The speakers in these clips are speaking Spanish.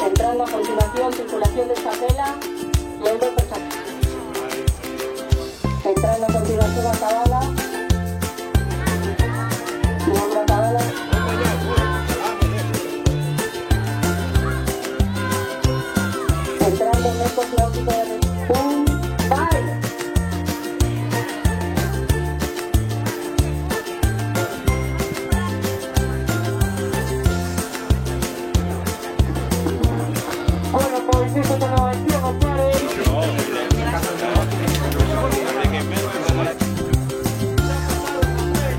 Entrando a continuación, circulación de Chapela, luego entrando a continuación a Cabala, luego a Cabala. Entrando en Ecos Náutico de un baile. Bueno, pues eso te lo decíamos, padre.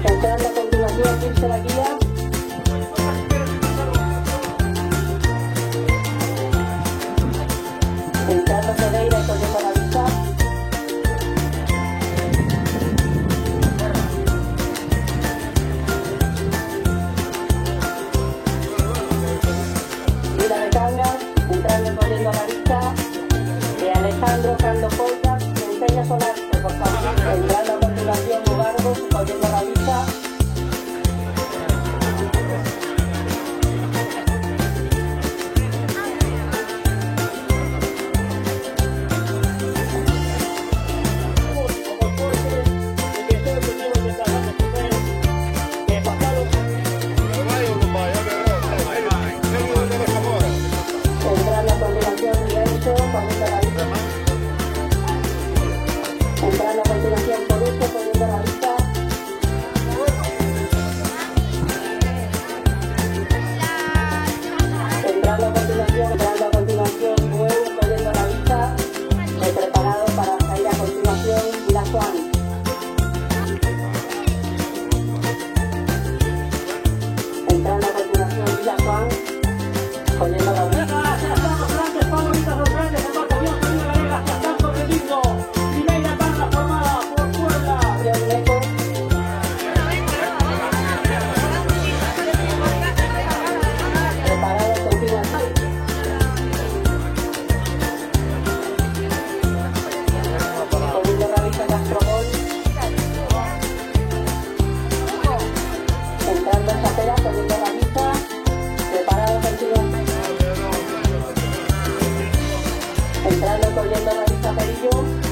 Entrando a continuación, irse la guía. Entrando Pereira y corriendo la vista. Vila de Cangas, entrando y corriendo a la vista. De Alejandro Carlos Polta, Centella Solarte, por favor. Entrando a continuación Mugardos y corriendo a la vista. Entrando a continuación Rienzo, corriendo a la vista. Entrando a continuación Corucho, corriendo a la vista. Entrando a continuación Nuevo, corriendo a la vista. Preparado para salir a continuación Vila Juan. Entrando a continuación Vila Juan, corriendo a la vista. Preparado a continuación. Corriendo a la vista Castrobol. Entrando en Chapela, corriendo a la vista. Preparado a continuación. Entrando corriendo a la vista Perillo.